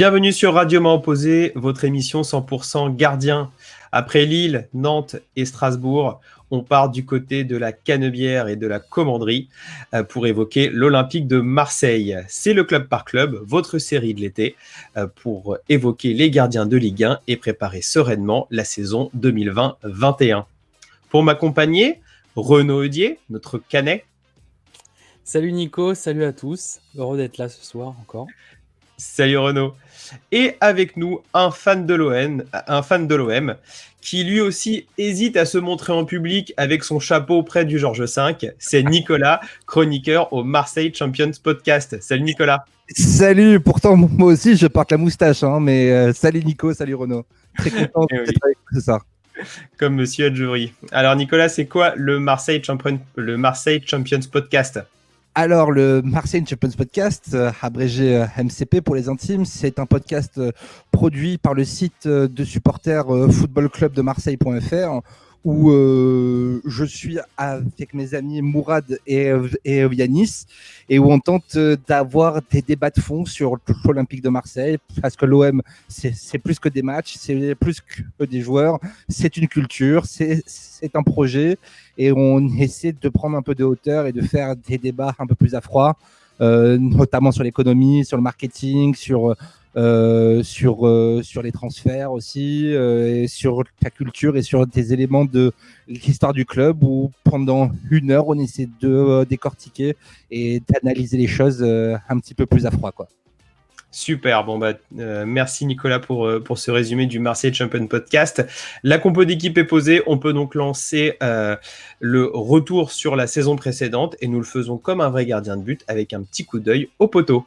Bienvenue sur Radio Mans Opposé, votre émission 100% gardien. Après Lille, Nantes et Strasbourg, on part du côté de la Canebière et de la Commanderie pour évoquer l'Olympique de Marseille. C'est le Club par Club, votre série de l'été, pour évoquer les gardiens de Ligue 1 et préparer sereinement la saison 2020-21. Pour m'accompagner, Renaud Eudier, notre Canet. Salut Nico, salut à tous. Heureux d'être là ce soir encore. Salut Renaud. Et avec nous, un fan de l'OM, qui lui aussi hésite à se montrer en public avec son chapeau près du Georges V. C'est Nicolas, chroniqueur au Marseille Champions Podcast. Salut Nicolas. Salut, pourtant moi aussi je porte la moustache, mais salut Nico, salut Renaud. Très content d'être avec vous ce soir. Comme Monsieur Adjouri. Alors Nicolas, c'est quoi le Marseille Champions Podcast ? Alors, le Marseille Champions Podcast, abrégé MCP pour les intimes, c'est un podcast produit par le site de supporters Football Club de Marseille.fr où je suis avec mes amis Mourad et Yanis et où on tente d'avoir des débats de fond sur l'Olympique de Marseille parce que l'OM, c'est plus que des matchs, c'est plus que des joueurs, c'est une culture, c'est un projet et on essaie de prendre un peu de hauteur et de faire des débats un peu plus à froid, notamment sur l'économie, sur le marketing, sur les transferts aussi, et sur la culture et sur des éléments de l'histoire du club où pendant une heure on essaie de décortiquer et d'analyser les choses un petit peu plus à froid, quoi. Super, merci Nicolas pour ce résumé du Marseille Champions Podcast. La compo d'équipe est posée, on peut donc lancer le retour sur la saison précédente et nous le faisons comme un vrai gardien de but avec un petit coup d'œil au poteau.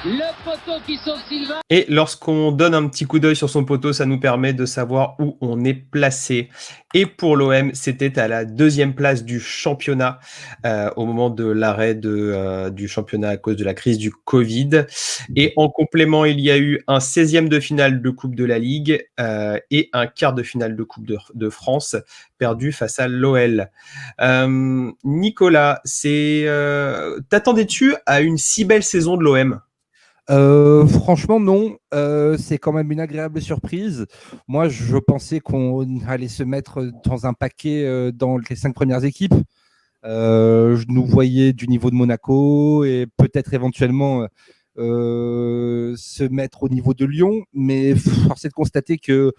Le poteau qui sauve Sylvain. Et lorsqu'on donne un petit coup d'œil sur son poteau, ça nous permet de savoir où on est placé. Et pour l'OM, c'était à la 2e place du championnat au moment de l'arrêt du championnat à cause de la crise du Covid. Et en complément, il y a eu un 16e de finale de Coupe de la Ligue et un quart de finale de Coupe de France perdu face à l'OL. Nicolas, t'attendais-tu à une si belle saison de l'OM ? Franchement non, c'est quand même une agréable surprise. Moi je pensais qu'on allait se mettre dans un paquet dans les 5 premières équipes. Je nous voyais du niveau de Monaco et peut-être éventuellement se mettre au niveau de Lyon, mais force est de constater que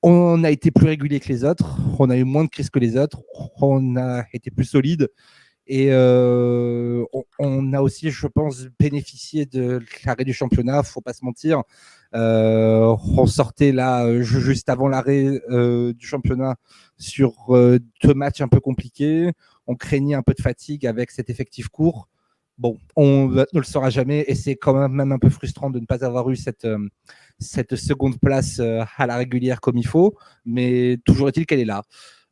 on a été plus régulier que les autres, on a eu moins de crises que les autres, on a été plus solide. Et on a aussi, je pense, bénéficié de l'arrêt du championnat, faut pas se mentir. On sortait là, juste avant l'arrêt du championnat, sur 2 matchs un peu compliqués. On craignait un peu de fatigue avec cet effectif court. Bon, on ne le saura jamais et c'est quand même un peu frustrant de ne pas avoir eu cette seconde place à la régulière comme il faut, mais toujours est-il qu'elle est là.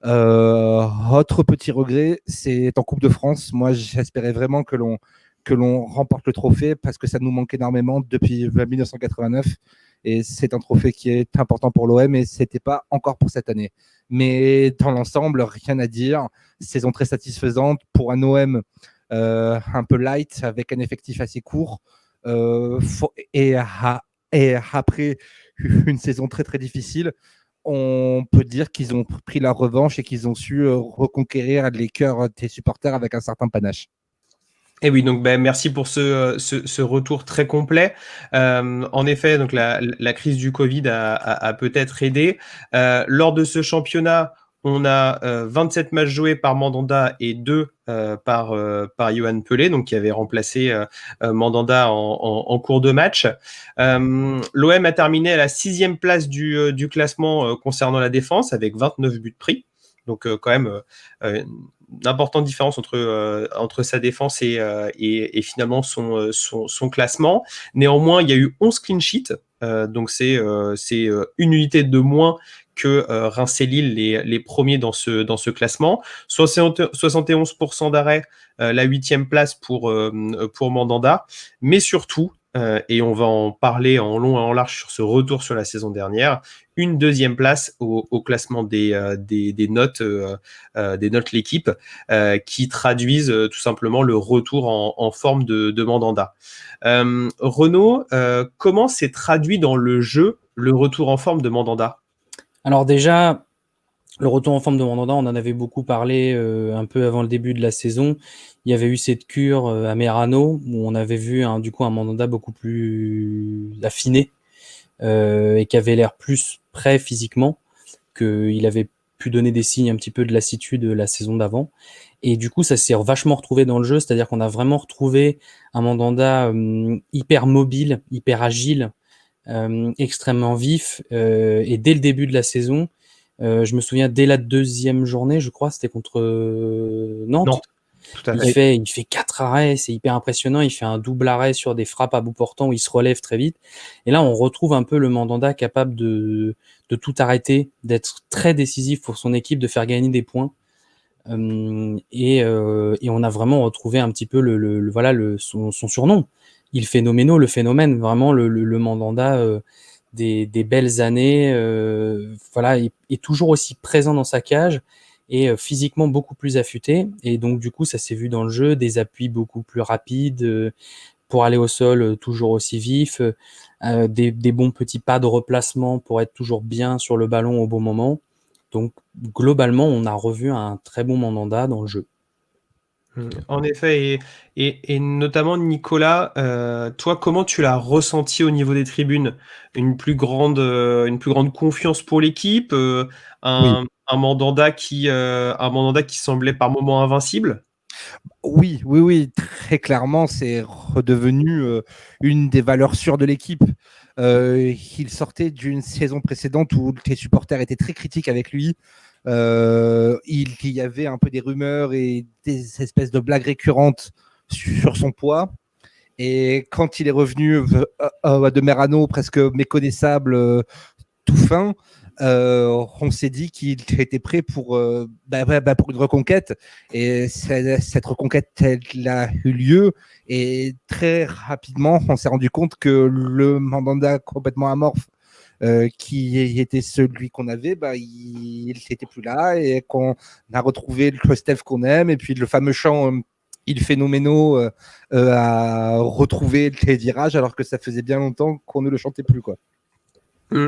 Autre petit regret, c'est en Coupe de France. Moi, j'espérais vraiment que l'on remporte le trophée parce que ça nous manque énormément depuis 1989 et c'est un trophée qui est important pour l'OM et c'était pas encore pour cette année. Mais dans l'ensemble, rien à dire. Saison très satisfaisante pour un OM un peu light avec un effectif assez court et après une saison très très difficile. On peut dire qu'ils ont pris leur revanche et qu'ils ont su reconquérir les cœurs des supporters avec un certain panache. Et oui, donc merci pour ce retour très complet. En effet, donc la crise du Covid a peut-être aidé. Lors de ce championnat, on a 27 matchs joués par Mandanda et 2 par Yohan Pelé, donc qui avait remplacé Mandanda en cours de match. L'OM a terminé à la 6e place du classement concernant la défense avec 29 buts pris. Donc quand même une importante différence entre sa défense et finalement son classement. Néanmoins, il y a eu 11 clean sheets, donc c'est une unité de moins que Reims et Lille, les premiers dans ce classement. 71% d'arrêt, la 8e place pour Mandanda, mais surtout et on va en parler en long et en large sur ce retour sur la saison dernière. Une deuxième place au classement des notes l'équipe, qui traduisent tout simplement le retour en forme de Mandanda. Renaud, comment s'est traduit dans le jeu le retour en forme de Mandanda ? Alors déjà, le retour en forme de Mandanda, on en avait beaucoup parlé un peu avant le début de la saison. Il y avait eu cette cure à Merano où on avait vu un Mandanda beaucoup plus affiné et qui avait l'air plus prêt physiquement, qu'il avait pu donner des signes un petit peu de lassitude la saison d'avant. Et du coup, ça s'est vachement retrouvé dans le jeu, c'est-à-dire qu'on a vraiment retrouvé un Mandanda hyper mobile, hyper agile, extrêmement vif. Et dès le début de la saison, je me souviens, dès la deuxième journée, je crois, c'était contre Nantes. Tout à fait. Il fait 4 arrêts, c'est hyper impressionnant. Il fait un double arrêt sur des frappes à bout portant où il se relève très vite. Et là, on retrouve un peu le Mandanda capable de tout arrêter, d'être très décisif pour son équipe, de faire gagner des points. Et on a vraiment retrouvé un petit peu son surnom. Il phénoménal, le phénomène, vraiment le Mandanda des belles années. Est toujours aussi présent dans sa cage et physiquement beaucoup plus affûté. Et donc, du coup, ça s'est vu dans le jeu, des appuis beaucoup plus rapides pour aller au sol, toujours aussi vif, des bons petits pas de replacement pour être toujours bien sur le ballon au bon moment. Donc, globalement, on a revu un très bon Mandanda dans le jeu. En effet, et notamment Nicolas, toi, comment tu l'as ressenti au niveau des tribunes ? Une plus grande confiance pour l'équipe, Oui. un Mandanda qui semblait par moments invincible ? Oui, très clairement, c'est redevenu une des valeurs sûres de l'équipe. Il sortait d'une saison précédente où les supporters étaient très critiques avec lui. Il y avait un peu des rumeurs et des espèces de blagues récurrentes sur son poids. Et quand il est revenu de Merano, presque méconnaissable, tout fin, on s'est dit qu'il était prêt pour une reconquête. Et cette reconquête, elle a eu lieu. Et très rapidement, on s'est rendu compte que le Mandanda complètement amorphe, qui était celui qu'on avait, il n'était plus là, et qu'on a retrouvé le Steph qu'on aime, et puis le fameux chant Il Phénoménal a retrouvé les virages, alors que ça faisait bien longtemps qu'on ne le chantait plus, quoi.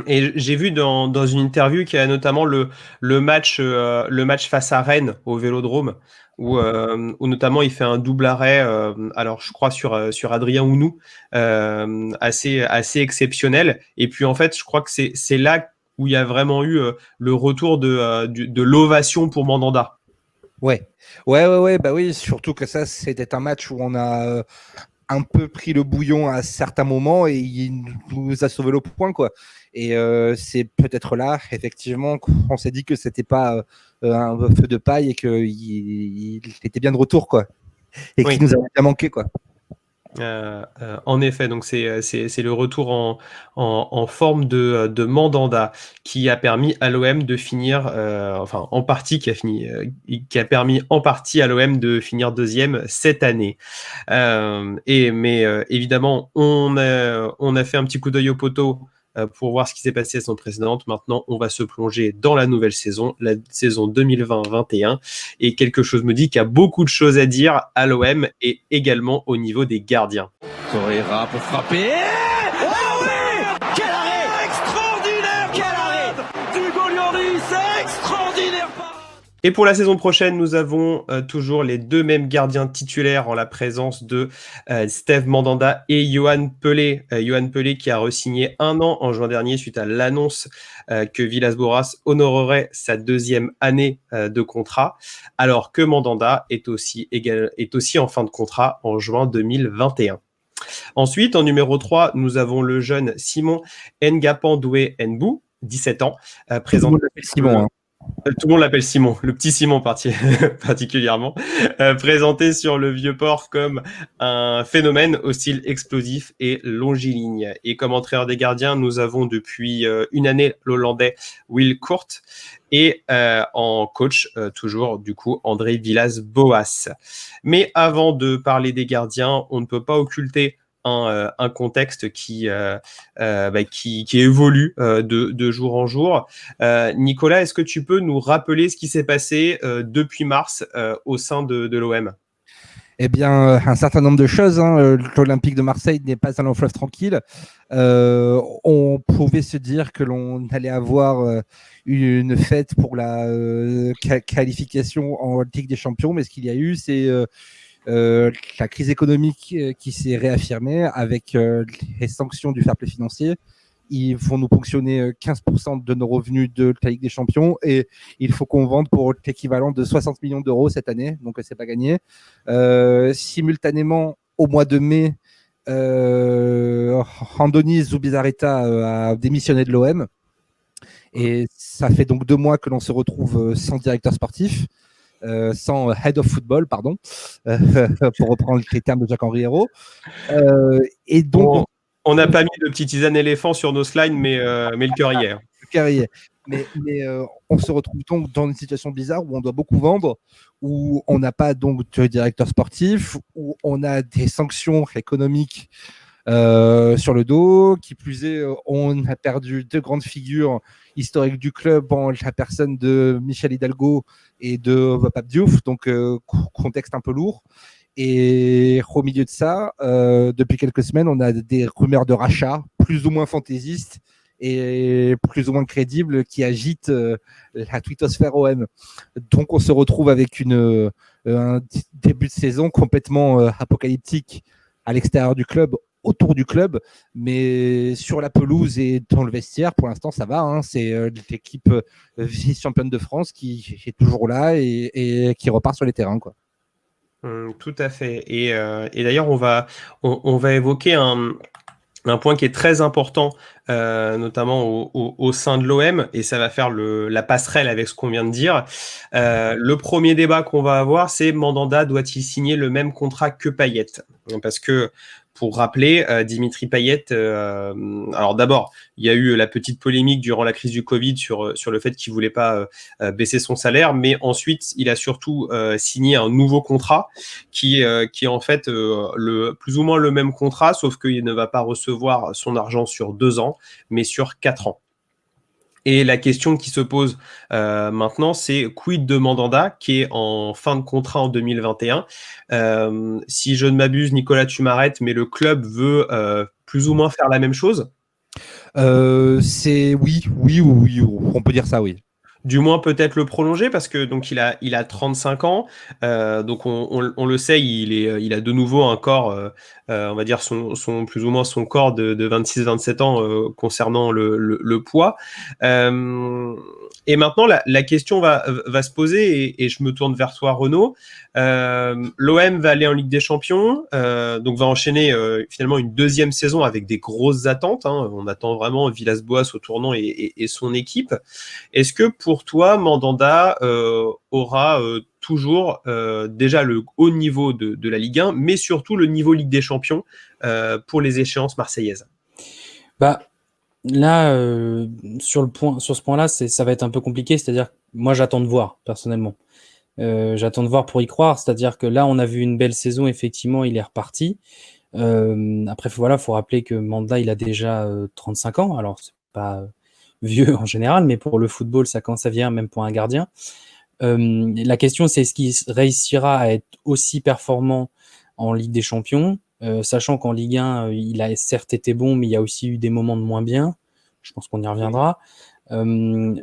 Et j'ai vu dans une interview qu'il y a notamment le match face à Rennes au Vélodrome où notamment il fait un double arrêt, alors je crois sur Adrien Ounou, assez exceptionnel. Et puis en fait, je crois que c'est là où il y a vraiment eu le retour de l'ovation pour Mandanda. Ouais, bah oui, surtout que ça, c'était un match où on a un peu pris le bouillon à certains moments et il nous a sauvé le point, quoi. Et c'est peut-être là, effectivement, qu'on s'est dit que c'était pas un feu de paille et qu'il était bien de retour, quoi. Et qu'il nous a bien manqué, quoi. En effet, donc c'est le retour en forme de Mandanda qui a permis à l'OM de finir, qui a permis en partie à l'OM de finir deuxième cette année. Mais évidemment, on a fait un petit coup d'œil au poteau pour voir ce qui s'est passé la saison précédente. Maintenant, on va se plonger dans la nouvelle saison, la saison 2020-21. Et quelque chose me dit qu'il y a beaucoup de choses à dire à l'OM et également au niveau des gardiens. Correa pour frapper. Oh oui! Quel arrêt! Extraordinaire! Quel arrêt! D'Hugo Lloris, c'est extraordinaire! Et pour la saison prochaine, nous avons toujours les deux mêmes gardiens titulaires en la présence de Steve Mandanda et Yoann Pelé. Yoann Pelé qui a re-signé 1 an en juin dernier suite à l'annonce que Villas-Boas honorerait sa 2e année de contrat, alors que Mandanda est aussi en fin de contrat en juin 2021. Ensuite, en numéro 3, nous avons le jeune Simon Ngapandoué Nbou, 17 ans, présent. Simon, hein. Tout le monde l'appelle Simon, le petit Simon particulièrement, présenté sur le Vieux-Port comme un phénomène au style explosif et longiligne. Et comme entraîneur des gardiens, nous avons depuis une année l'Hollandais Will Court et en coach, toujours du coup, André Villas-Boas. Mais avant de parler des gardiens, on ne peut pas occulter un contexte qui évolue de jour en jour. Nicolas, est-ce que tu peux nous rappeler ce qui s'est passé depuis mars au sein de l'OM ? Eh bien, un certain nombre de choses. L'Olympique de Marseille n'est pas un long fleuve tranquille. On pouvait se dire que l'on allait avoir une fête pour la qualification en Ligue des Champions, mais ce qu'il y a eu, c'est la crise économique qui s'est réaffirmée avec les sanctions du fair play financier. Ils vont nous ponctionner 15% de nos revenus de la Ligue des Champions et il faut qu'on vende pour l'équivalent de 60 millions d'euros cette année, donc c'est pas gagné. Simultanément, au mois de mai, Andoni Zubizarreta a démissionné de l'OM et ça fait donc 2 mois que l'on se retrouve sans directeur sportif. Sans head of football, pardon, pour reprendre les termes de Jacques-Henri Hérault. Et donc, on n'a pas mis de petit tisane éléphant sur nos slides, mais le cœur y est. Le cœur y est. Mais on se retrouve donc dans une situation bizarre où on doit beaucoup vendre, où on n'a pas donc de directeur sportif, où on a des sanctions économiques sur le dos. Qui plus est, on a perdu 2 grandes figures historiques du club en la personne de Michel Hidalgo et de Pape Diouf, donc contexte un peu lourd. Et au milieu de ça, depuis quelques semaines, on a des rumeurs de rachat plus ou moins fantaisistes et plus ou moins crédibles qui agitent la twittosphère OM. Donc on se retrouve avec un début de saison complètement apocalyptique à l'extérieur du club, autour du club, mais sur la pelouse et dans le vestiaire, pour l'instant, ça va. C'est l'équipe vice-championne de France qui est toujours là et qui repart sur les terrains, quoi. Tout à fait. Et d'ailleurs, on va évoquer un point qui est très important, notamment au sein de l'OM, et ça va faire la passerelle avec ce qu'on vient de dire. Le premier débat qu'on va avoir, c'est Mandanda doit-il signer le même contrat que Payet ? Parce que, pour rappeler, Dimitri Payet, alors d'abord, il y a eu la petite polémique durant la crise du Covid sur le fait qu'il voulait pas baisser son salaire, mais ensuite, il a surtout signé un nouveau contrat qui est en fait plus ou moins le même contrat, sauf qu'il ne va pas recevoir son argent sur 2 ans, mais sur 4 ans. Et la question qui se pose maintenant, c'est quid de Mandanda, qui est en fin de contrat en 2021. Si je ne m'abuse, Nicolas, tu m'arrêtes, mais le club veut plus ou moins faire la même chose. C'est oui, on peut dire ça, oui. Du moins peut-être le prolonger, parce que donc il a 35 ans, donc on le sait, il a de nouveau un corps, on va dire son plus ou moins son corps de 26-27 ans concernant le poids. Et maintenant la question va se poser, et je me tourne vers toi, Renaud. L'OM va aller en Ligue des Champions, donc va enchaîner finalement une 2e saison avec des grosses attentes. On attend vraiment Villas-Boas au tournant et son équipe. Est-ce que pour toi, Mandanda aura toujours déjà le haut niveau de la Ligue 1, mais surtout le niveau Ligue des Champions pour les échéances marseillaises ? Là, sur ce point-là, ça va être un peu compliqué. C'est-à-dire, moi, j'attends de voir personnellement. J'attends de voir pour y croire. C'est-à-dire que là, on a vu une belle saison. Effectivement, il est reparti. Après, faut rappeler que Mandanda, il a déjà 35 ans. Alors, c'est pas vieux en général, mais pour le football, ça commence à vieillir, même pour un gardien. La question, c'est est-ce qu'il réussira à être aussi performant en Ligue des Champions, sachant qu'en Ligue 1, il a certes été bon, mais il y a aussi eu des moments de moins bien. Je pense qu'on y reviendra. Moi,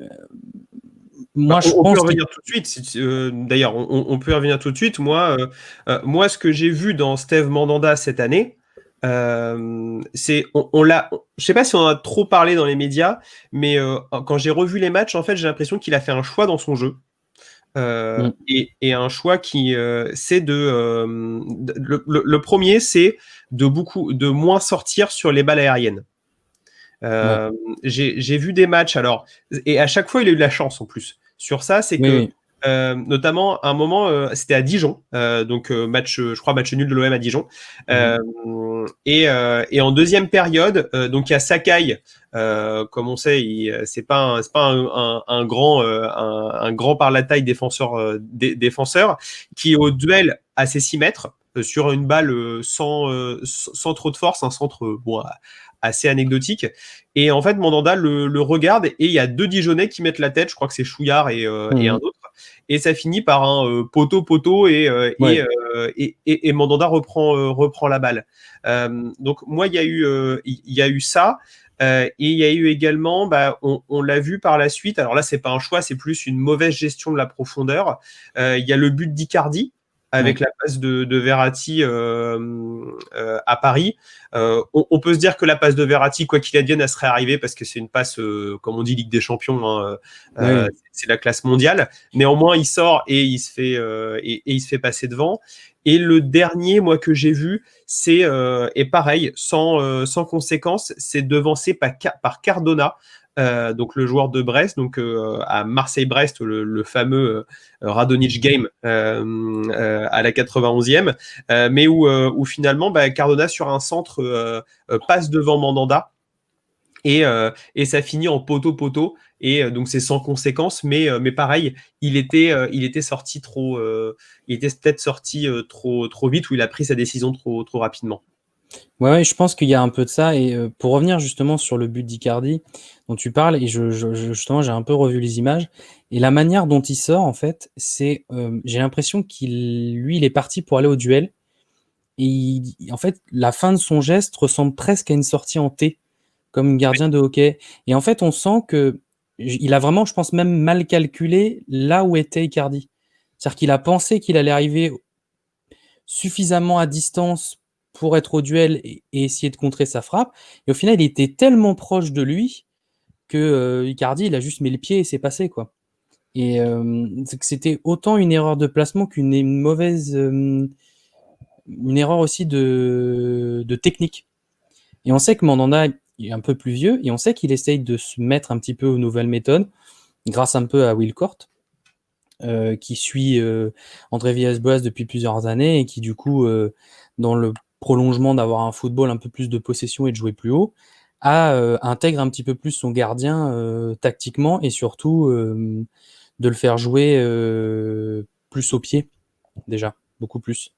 on peut revenir tout de suite. D'ailleurs, on peut revenir tout de suite. Moi, ce que j'ai vu dans Steve Mandanda cette année, c'est je sais pas si on en a trop parlé dans les médias, mais quand j'ai revu les matchs, en fait, j'ai l'impression qu'il a fait un choix dans son jeu. Et un choix qui c'est le premier, c'est de moins sortir sur les balles aériennes. J'ai vu des matchs, alors, et à chaque fois il a eu de la chance en plus sur ça, c'est que notamment à un moment c'était à Dijon, donc match nul de l'OM à Dijon, et en deuxième période, donc il y a Sakai, comme on sait, c'est pas un grand par la taille défenseur qui est au duel à ses 6 mètres, sur une balle sans trop de force, un centre assez anecdotique. Et en fait, Mandanda le regarde et il y a 2 Dijonais qui mettent la tête. Je crois que c'est Chouillard et un autre. Et ça finit par un poteau et Mandanda reprend la balle. Donc moi, il y a eu ça. Et il y a eu également, on l'a vu par la suite, alors là c'est pas un choix, c'est plus une mauvaise gestion de la profondeur. Il y a le but d'Icardi avec la passe de Verratti à Paris. On peut se dire que la passe de Verratti, quoi qu'il advienne, elle serait arrivée parce que c'est une passe, comme on dit, Ligue des Champions, c'est la classe mondiale. Néanmoins, il sort et il se fait passer devant. Et le dernier, moi, que j'ai vu, c'est, et pareil, sans conséquence, c'est devancé par Cardona, donc le joueur de Brest, donc à Marseille-Brest, le fameux Radonjic Game à la 91e, mais où finalement, Cardona, sur un centre, passe devant Mandanda, et ça finit en poteau. Et donc c'est sans conséquence, mais pareil, il était sorti il était peut-être sorti trop vite, ou il a pris sa décision trop rapidement. Ouais, je pense qu'il y a un peu de ça. Et pour revenir justement sur le but d'Icardi dont tu parles, et justement j'ai un peu revu les images, et la manière dont il sort, en fait, c'est j'ai l'impression il est parti pour aller au duel, et en fait la fin de son geste ressemble presque à une sortie en T, comme un gardien de hockey. Et en fait on sent que il a vraiment, je pense, même mal calculé là où était Icardi. C'est-à-dire qu'il a pensé qu'il allait arriver suffisamment à distance pour être au duel et essayer de contrer sa frappe. Et au final, il était tellement proche de lui que Icardi, il a juste mis le pied et c'est passé, quoi. Et c'était autant une erreur de placement qu'une mauvaise... une erreur aussi de technique. Et on sait que Mandanda est un peu plus vieux, et on sait qu'il essaye de se mettre un petit peu aux nouvelles méthodes, grâce un peu à Will Court, qui suit André Villas-Boas depuis plusieurs années, et qui du coup, dans le prolongement d'avoir un football un peu plus de possession et de jouer plus haut, intègre un petit peu plus son gardien tactiquement, et surtout de le faire jouer plus au pied, déjà, beaucoup plus.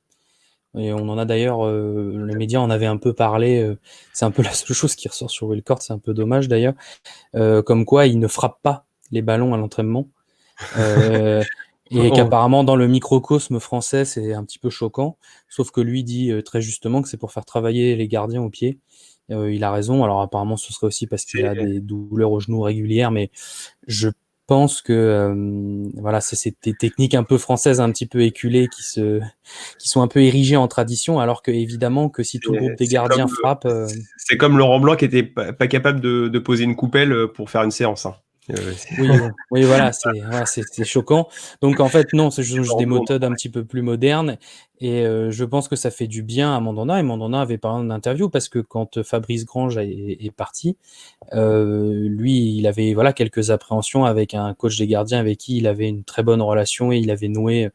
Et on en a d'ailleurs, les médias en avaient un peu parlé, c'est un peu la seule chose qui ressort sur Will Court, c'est un peu dommage d'ailleurs, comme quoi il ne frappe pas les ballons à l'entraînement. Et qu'apparemment dans le microcosme français c'est un petit peu choquant, sauf que lui dit très justement que c'est pour faire travailler les gardiens au pied. Il a raison. Alors apparemment ce serait aussi parce qu'il a des douleurs aux genoux régulières, mais je pense que voilà, c'est des techniques un peu françaises, un petit peu éculées, qui sont un peu érigées en tradition, alors que évidemment que si tout le groupe des gardiens frappe, c'est comme Laurent Blanc qui était pas capable de poser une coupelle pour faire une séance, hein. Oui, voilà, c'est choquant. Donc en fait non, c'est juste des méthodes un petit peu plus modernes, et je pense que ça fait du bien à Mandanda. Et Mandanda avait parlé en interview, parce que quand Fabrice Grange est parti, lui il avait quelques appréhensions avec un coach des gardiens avec qui il avait une très bonne relation, et il avait noué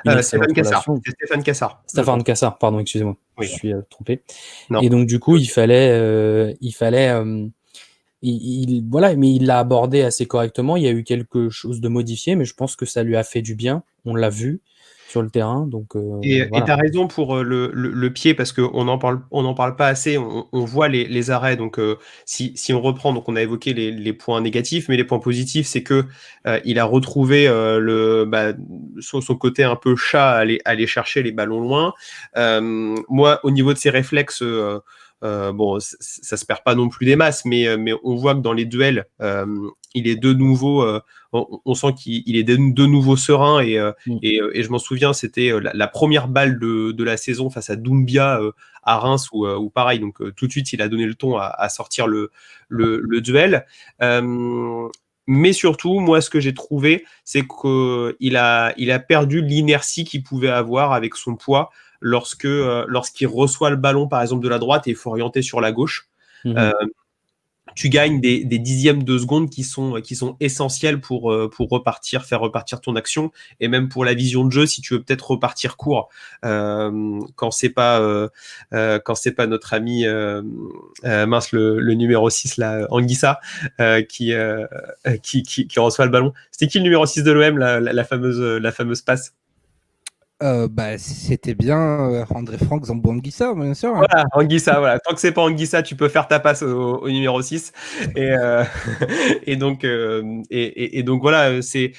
une excellente relation. Stéphane Cassard, pardon, excusez-moi, oui. Je suis trompé. Non. Et donc du coup il fallait mais il l'a abordé assez correctement. Il y a eu quelque chose de modifié, mais je pense que ça lui a fait du bien. On l'a vu sur le terrain. Donc, et tu as raison pour le pied, parce qu'on n'en parle pas assez. On voit les arrêts. Donc, si on reprend, donc on a évoqué les points négatifs, mais les points positifs, c'est que il a retrouvé son côté un peu chat à aller chercher les ballons loin. Moi, au niveau de ses réflexes, ça se perd pas non plus des masses, mais on voit que dans les duels, il est de nouveau, on sent qu'il est de nouveau serein, et je m'en souviens, c'était la première balle de la saison face à Doumbia à Reims, où pareil, donc tout de suite il a donné le ton à sortir le duel. Mais surtout, moi, ce que j'ai trouvé, c'est qu'il a perdu l'inertie qu'il pouvait avoir avec son poids lorsqu'il reçoit le ballon, par exemple, de la droite, et il faut orienter sur la gauche. Tu gagnes des dixièmes de seconde qui sont essentiels pour faire repartir ton action, et même pour la vision de jeu, si tu veux peut-être repartir court, quand c'est pas notre ami le numéro 6 là, Anguissa, qui reçoit le ballon. C'était qui le numéro 6 de l'OM, la fameuse passe? C'était bien André Franck Zambo-Anguissa, bien sûr. Voilà, Anguissa, voilà. Tant que c'est pas Anguissa, tu peux faire ta passe au numéro 6. Et, et donc, donc voilà, c'est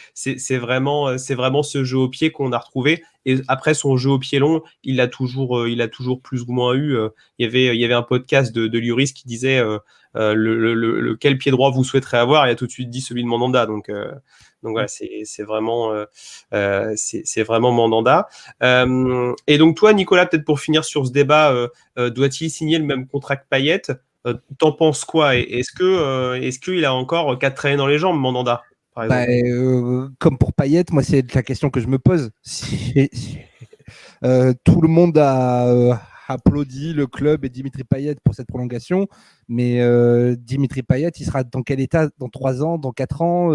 vraiment ce jeu au pied qu'on a retrouvé. Et après, son jeu au pied long, il a toujours plus ou moins eu. Il y avait un podcast de Lloris qui disait lequel pied droit vous souhaiterez avoir. Il a tout de suite dit celui de Mandanda. Donc voilà, c'est vraiment Mandanda. Et donc toi, Nicolas, peut-être pour finir sur ce débat, doit-il signer le même contrat que Payet? T'en penses quoi? Est-ce qu'il a encore 4 traînées dans les jambes, Mandanda, par exemple? Comme pour Payet, moi, c'est la question que je me pose. Tout le monde a applaudi le club et Dimitri Payet pour cette prolongation, mais Dimitri Payet, il sera dans quel état dans 3 ans, dans 4 ans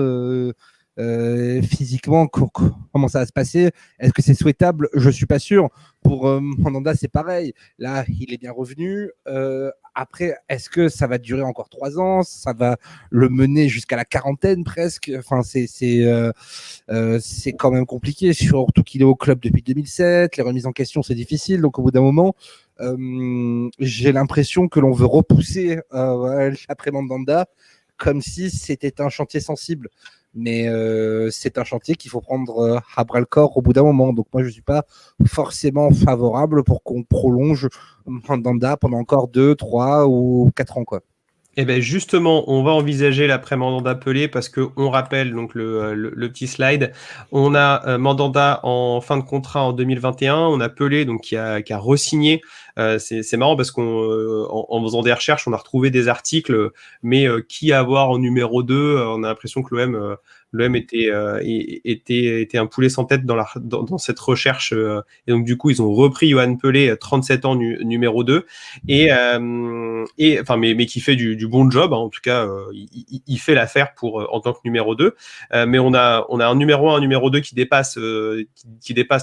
physiquement, comment ça va se passer? Est-ce que c'est souhaitable? Je suis pas sûr. Pour Mandanda, c'est pareil. Là, il est bien revenu. Après, est-ce que ça va durer encore 3 ans? Ça va le mener jusqu'à la quarantaine presque. Enfin, c'est quand même compliqué, surtout qu'il est au club depuis 2007. Les remises en question, c'est difficile. Donc, au bout d'un moment, j'ai l'impression que l'on veut repousser après Mandanda comme si c'était un chantier sensible. Mais c'est un chantier qu'il faut prendre à bras le corps au bout d'un moment. Donc moi, je ne suis pas forcément favorable pour qu'on prolonge Mandanda pendant encore 2, 3 ou 4 ans, quoi. Eh bien justement, on va envisager l'après-Mandanda Pelé parce qu'on rappelle donc le petit slide. On a Mandanda en fin de contrat en 2021. On a Pelé donc qui a re-signé. C'est marrant parce en faisant des recherches, on a retrouvé des articles, mais qui avoir en numéro 2, on a l'impression que l'OM était un poulet sans tête dans cette recherche. Et donc du coup, ils ont repris Yoann Pelé, 37 ans, numéro 2. Mais qui fait du bon job, hein. En tout cas, il fait l'affaire en tant que numéro 2. Mais on a un numéro 1, un numéro 2 qui dépasse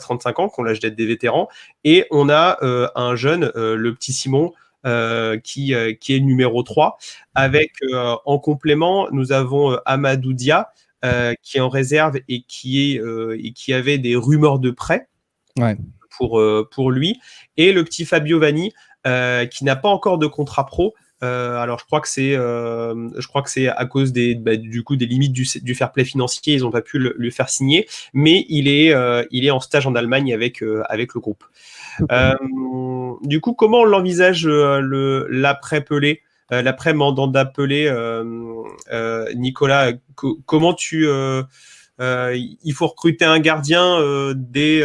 35 ans, qu'on l'âge d'être des vétérans. Et on a un jeune, le petit Simon, qui est numéro 3. Avec en complément, nous avons Amadou Dia, qui est en réserve et qui avait des rumeurs de prêt pour lui. Et le petit Fabio Vanni, qui n'a pas encore de contrat pro. Alors je crois que c'est à cause des limites du fair play financier, ils n'ont pas pu lui faire signer, mais il est en stage en Allemagne avec le groupe. Du coup, comment on l'envisage l'après Pelé, l'après Mandanda Pelé, Nicolas, comment il faut recruter un gardien dès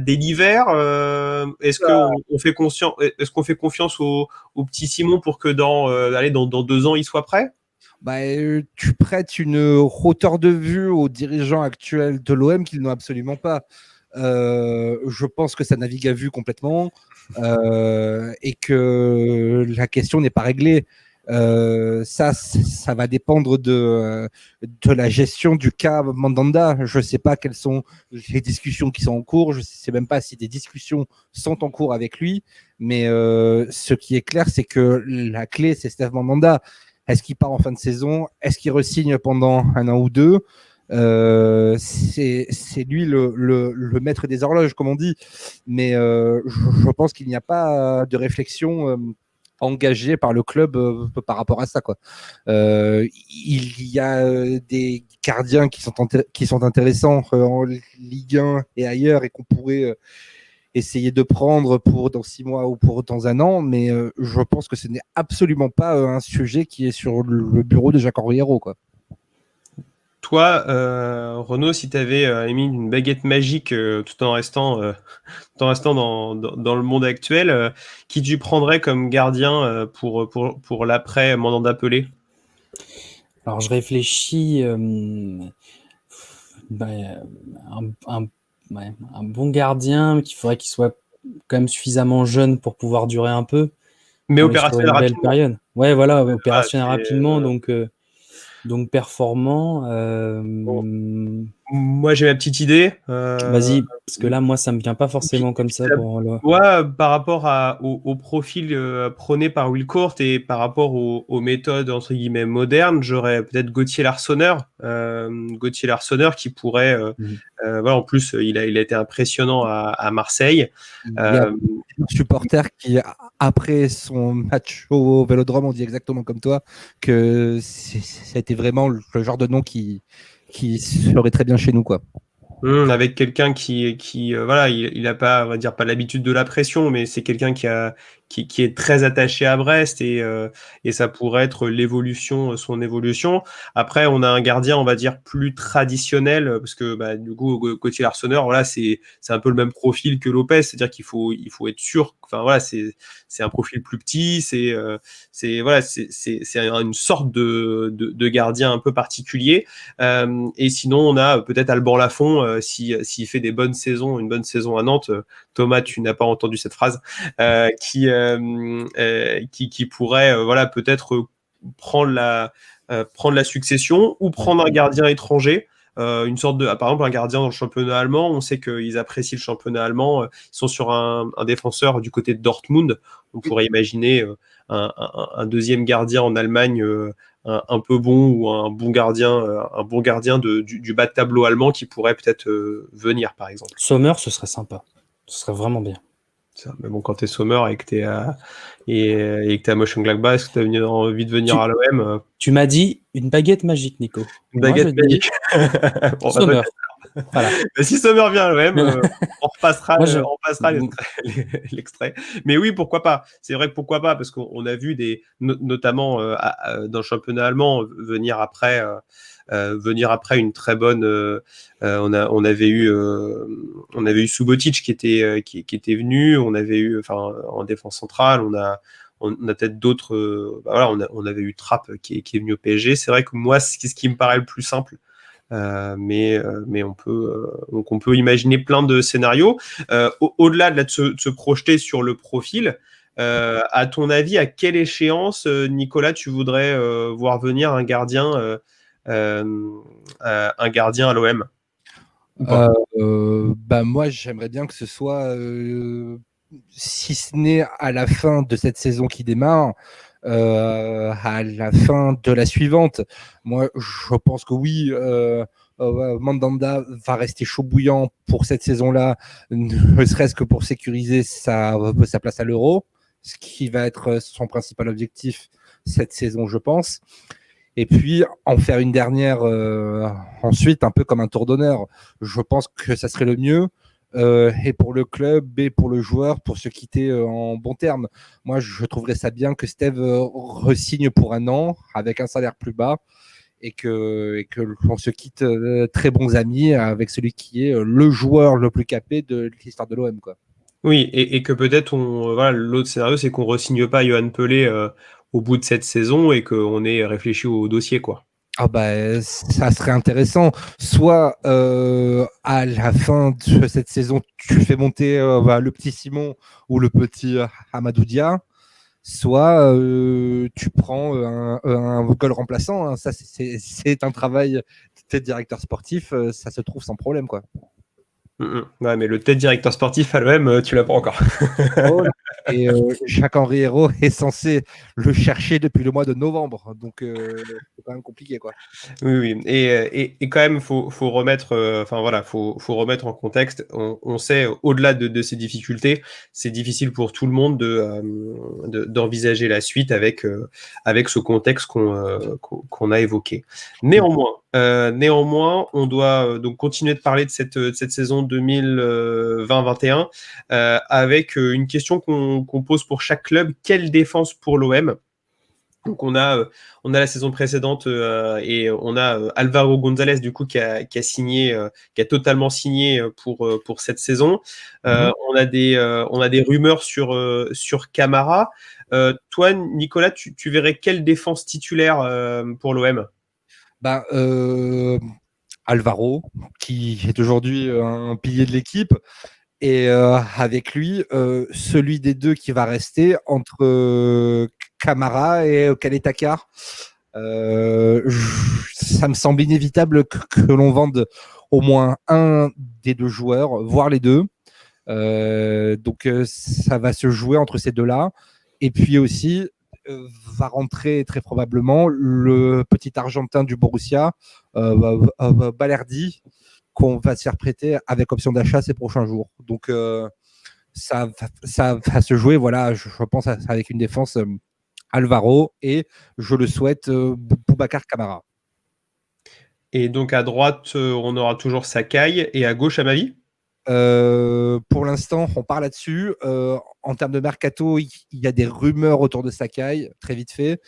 l'hiver. Est-ce qu'on fait confiance au petit Simon pour que dans 2 ans il soit prêt? Tu prêtes une hauteur de vue aux dirigeants actuels de l'OM qu'ils n'ont absolument pas. Je pense que ça navigue à vue complètement et que la question n'est pas réglée. Ça va dépendre de la gestion du cas Mandanda. Je ne sais pas quelles sont les discussions qui sont en cours. Je ne sais même pas si des discussions sont en cours avec lui. Mais ce qui est clair, c'est que la clé, c'est Steve Mandanda. Est-ce qu'il part en fin de saison? Est-ce qu'il re-signe pendant 1 an ou 2? C'est lui le maître des horloges, comme on dit. Mais je pense qu'il n'y a pas de réflexion engagé par le club par rapport à ça, quoi. Il y a des gardiens qui sont intéressants en Ligue 1 et ailleurs et qu'on pourrait essayer de prendre pour dans 6 mois ou pour dans 1 an, mais je pense que ce n'est absolument pas un sujet qui est sur le bureau de Jacques Henriero, quoi. Toi, Renaud, si tu avais émis une baguette magique tout en restant dans le monde actuel, qui tu prendrais comme gardien pour l'après Mandanda Pelé? Alors, je réfléchis. Un bon gardien, qu'il faudrait qu'il soit quand même suffisamment jeune pour pouvoir durer un peu. Mais opérationnel rapidement. Période. Ouais, voilà, opérationnel rapidement, donc performant. Moi, j'ai ma petite idée. Vas-y, parce que là, moi, ça me vient pas forcément comme ça. Par rapport au profil prôné par Will Court et par rapport aux méthodes entre guillemets modernes, j'aurais peut-être Gauthier Larsonneur qui pourrait, en plus il a été impressionnant à Marseille. Il y a un supporter qui, après son match au Vélodrome, on dit exactement comme toi que ça a été vraiment le genre de nom qui serait très bien chez nous, quoi. Avec quelqu'un qui il a pas, on va dire, pas l'habitude de la pression, mais c'est quelqu'un qui est très attaché à Brest et ça pourrait être son évolution. Après, on a un gardien, on va dire, plus traditionnel parce que du coup, Gauthier Larsonneur, voilà, c'est un peu le même profil que Lopez, c'est-à-dire qu'il faut être sûr. Enfin voilà, c'est un profil plus petit, c'est une sorte de gardien un peu particulier. Et sinon, on a peut-être Alban Lafont s'il fait une bonne saison à Nantes. Thomas, tu n'as pas entendu cette phrase, qui pourrait peut-être prendre la succession ou prendre un gardien étranger. Une sorte de, par exemple, un gardien dans le championnat allemand. On sait qu'ils apprécient le championnat allemand. Ils sont sur un défenseur du côté de Dortmund. On pourrait imaginer un deuxième gardien en Allemagne, un peu bon, ou un bon gardien du bas de tableau allemand qui pourrait peut-être venir, par exemple. Sommer, ce serait sympa. Ce serait vraiment bien. Ça, mais bon, quand t'es Sommer et que t'es à Mönchengladbach, est-ce que t'as envie de venir à l'OM? Tu m'as dit une baguette magique, Nico. Une baguette magique. Bon, Sommer. Voilà. Mais si Sommer vient à l'OM, on repassera l'extrait. Mais oui, pourquoi pas. C'est vrai que pourquoi pas, parce qu'on a vu notamment dans le championnat allemand venir après une très bonne. On avait eu Subotic qui était venu. On avait eu, en défense centrale, on a peut-être d'autres. On avait eu Trapp qui est venu au PSG. C'est vrai que moi, c'est ce qui me paraît le plus simple. Mais on peut imaginer plein de scénarios. Au-delà de se projeter sur le profil, à ton avis, à quelle échéance, Nicolas, tu voudrais voir venir un gardien à l'OM? Moi, j'aimerais bien que ce soit, si ce n'est à la fin de cette saison qui démarre, à la fin de la suivante. Moi, je pense que oui, Mandanda va rester chaud bouillant pour cette saison-là, ne serait-ce que pour sécuriser sa place à l'Euro, ce qui va être son principal objectif cette saison, je pense. Et puis en faire une dernière ensuite, un peu comme un tour d'honneur. Je pense que ça serait le mieux. Et pour le club et pour le joueur, pour se quitter en bons termes. Moi, je trouverais ça bien que Steve re-signe pour 1 an avec un salaire plus bas et qu'on se quitte très bons amis avec celui qui est le joueur le plus capé de l'histoire de l'OM, quoi. Oui, et que peut-être l'autre scénario, c'est qu'on re-signe pas Yohan Pelé au bout de cette saison et qu'on ait réfléchi au dossier, quoi. Ça serait intéressant. Soit à la fin de cette saison, tu fais monter le petit Simon ou le petit Amadou Dia, soit tu prends un goal remplaçant. Ça, c'est un travail de directeur sportif. Ça se trouve sans problème, quoi. Ouais, mais le tête directeur sportif à l'OM, tu l'as pas encore. Et Jacques-Henri Hérault est censé le chercher depuis le mois de novembre, donc c'est quand même compliqué, quoi. Oui. Et quand même, faut remettre, faut remettre en contexte. On sait, au-delà de ces difficultés, c'est difficile pour tout le monde d'envisager la suite avec ce contexte qu'on a évoqué. Néanmoins, on doit donc continuer de parler de cette saison 2020-21 avec une question qu'on pose pour chaque club. Quelle défense pour l'OM? Donc on a la saison précédente et on a Alvaro González du coup qui a signé, qui a totalement signé pour cette saison. On a des rumeurs sur Camara. Toi, Nicolas, tu verrais quelle défense titulaire pour l'OM? Alvaro, qui est aujourd'hui un pilier de l'équipe, et avec lui, celui des deux qui va rester entre Camara et Kaletakar. Ça me semble inévitable que l'on vende au moins un des deux joueurs, voire les deux. Donc ça va se jouer entre ces deux-là. Et puis aussi, va rentrer très probablement le petit Argentin du Borussia, Balerdi, qu'on va se faire prêter avec option d'achat ces prochains jours. Donc ça va se jouer, voilà, je pense, avec une défense Alvaro et, je le souhaite, Boubacar Kamara. Et donc à droite, on aura toujours Sakai, et à gauche, Amavi? Pour l'instant, on part là-dessus. En termes de mercato, il y a des rumeurs autour de Sakai, très vite fait.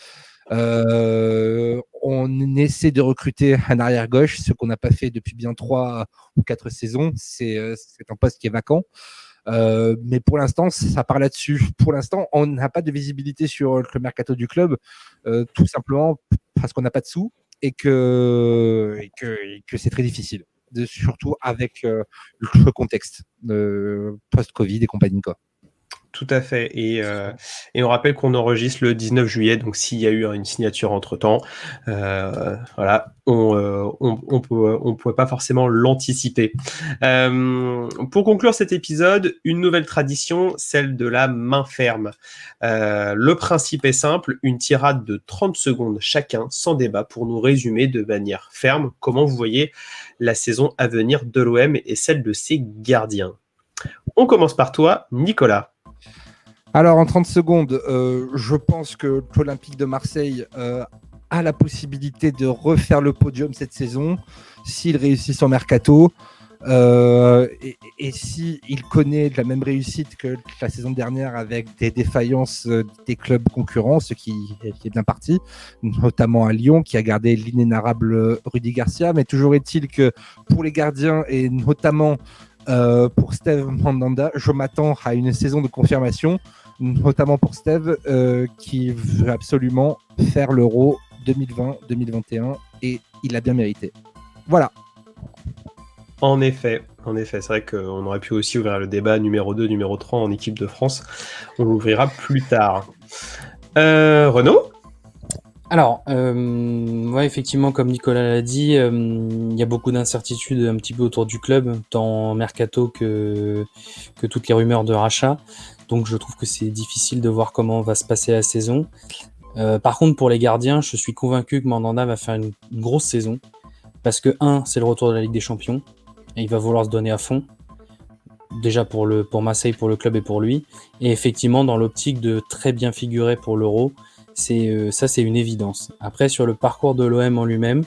On essaie de recruter un arrière-gauche, ce qu'on n'a pas fait depuis bien 3 ou 4 saisons. C'est un poste qui est vacant. Mais pour l'instant, ça part là-dessus. Pour l'instant, on n'a pas de visibilité sur le mercato du club, tout simplement parce qu'on n'a pas de sous et que c'est très difficile, surtout avec le contexte post-Covid et compagnie, quoi. Tout à fait. Et on rappelle qu'on enregistre le 19 juillet, donc s'il y a eu une signature entre-temps, voilà, on pouvait pas forcément l'anticiper. Pour conclure cet épisode, une nouvelle tradition, celle de la main ferme. Le principe est simple, une tirade de 30 secondes chacun, sans débat, pour nous résumer de manière ferme comment vous voyez la saison à venir de l'OM et celle de ses gardiens. On commence par toi, Nicolas. Alors, en 30 secondes, je pense que l'Olympique de Marseille a la possibilité de refaire le podium cette saison s'il réussit son mercato et s'il connaît la même réussite que la saison dernière avec des défaillances des clubs concurrents, ce qui est bien parti, notamment à Lyon qui a gardé l'inénarrable Rudy Garcia. Mais toujours est-il que pour les gardiens et notamment pour Steve Mandanda, je m'attends à une saison de confirmation, notamment pour Steve qui veut absolument faire l'Euro 2020-2021 et il l'a bien mérité. Voilà. En effet, c'est vrai qu'on aurait pu aussi ouvrir le débat numéro 2, numéro 3 en équipe de France. On l'ouvrira plus tard. Renaud ? Alors, ouais, effectivement, comme Nicolas l'a dit, il y a beaucoup d'incertitudes un petit peu autour du club, tant mercato que toutes les rumeurs de rachat. Donc, je trouve que c'est difficile de voir comment va se passer la saison. Par contre, pour les gardiens, je suis convaincu que Mandanda va faire une grosse saison. Parce que, c'est le retour de la Ligue des Champions. Et il va vouloir se donner à fond. Déjà pour Marseille, pour le club et pour lui. Et effectivement, dans l'optique de très bien figurer pour l'Euro, c'est une évidence. Après, sur le parcours de l'OM en lui-même,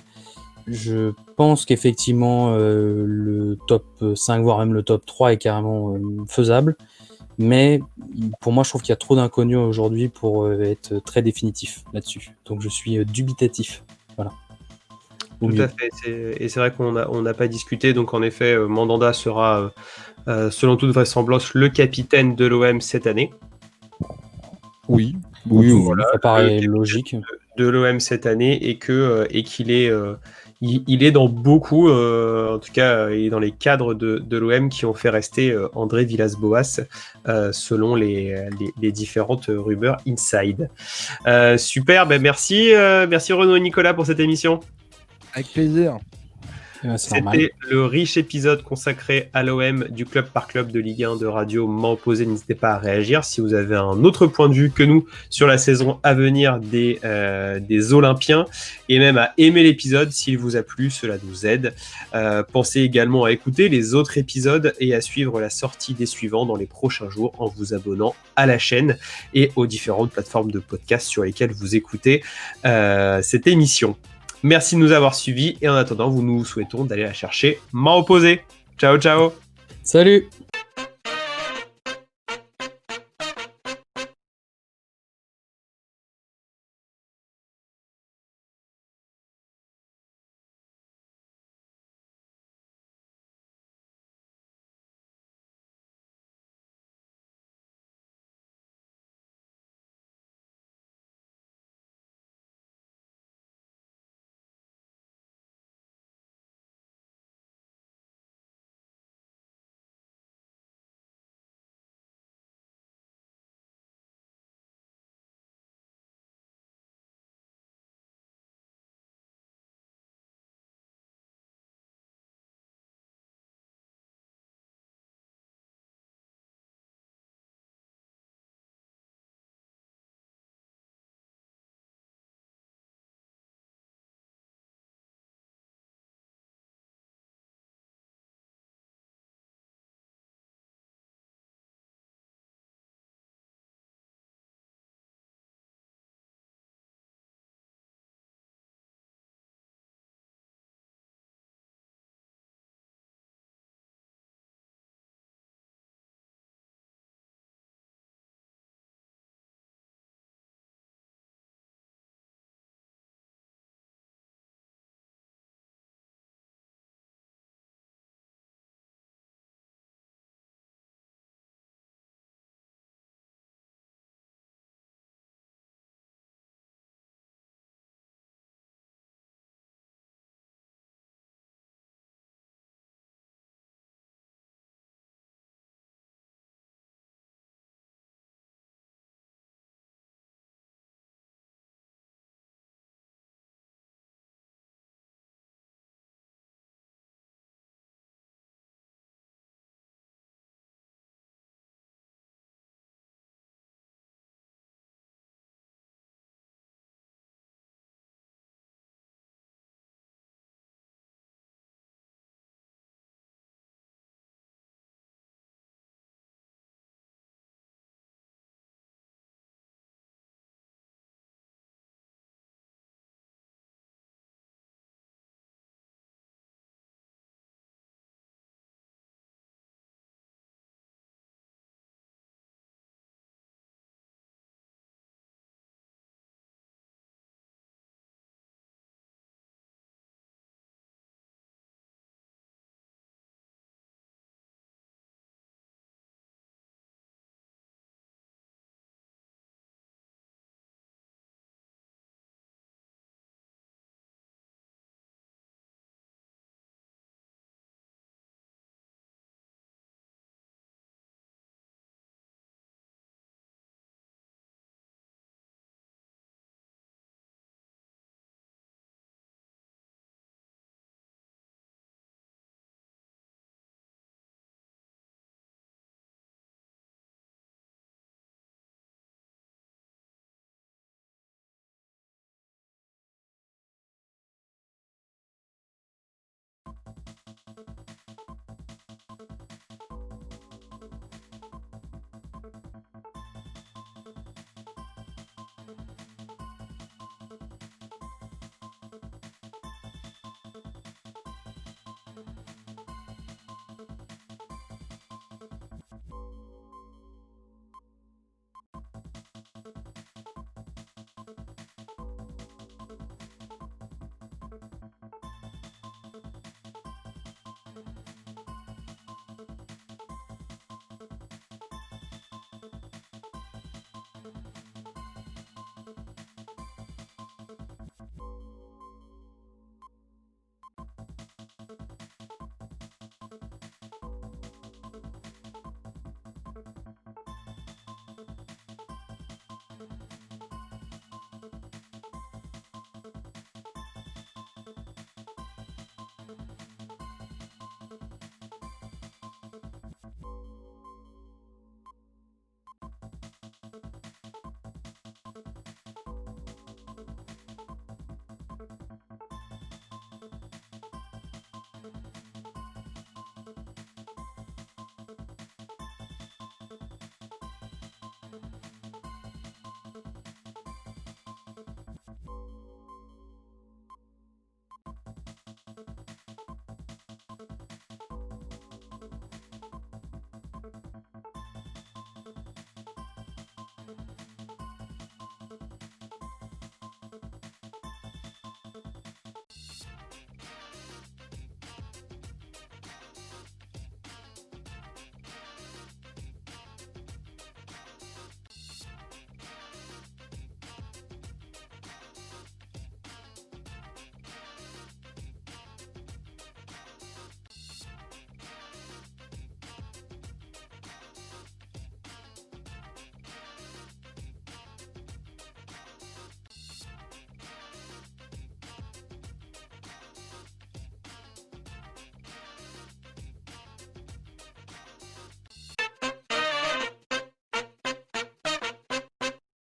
je pense qu'effectivement le top 5, voire même le top 3 est carrément faisable. Mais pour moi, je trouve qu'il y a trop d'inconnus aujourd'hui pour être très définitif là-dessus. Donc je suis dubitatif. Voilà. Tout à fait. Et c'est vrai qu'on n'a pas discuté. Donc en effet, Mandanda sera, selon toute vraisemblance, le capitaine de l'OM cette année. Oui, voilà, ça paraît logique. De l'OM cette année et qu'il est, il est dans beaucoup, en tout cas, il est dans les cadres de l'OM qui ont fait rester André Villas-Boas, selon les différentes rumeurs inside. Super, merci Renaud et Nicolas pour cette émission. Avec plaisir. C'était le riche épisode consacré à l'OM du Club par Club de Ligue 1 de Radio Main Opposée. N'hésitez pas à réagir si vous avez un autre point de vue que nous sur la saison à venir des Olympiens, et même à aimer l'épisode s'il vous a plu, cela nous aide. Pensez également à écouter les autres épisodes et à suivre la sortie des suivants dans les prochains jours en vous abonnant à la chaîne et aux différentes plateformes de podcast sur lesquelles vous écoutez cette émission. Merci de nous avoir suivis et en attendant, nous souhaitons d'aller la chercher main opposée. Ciao, ciao. Salut.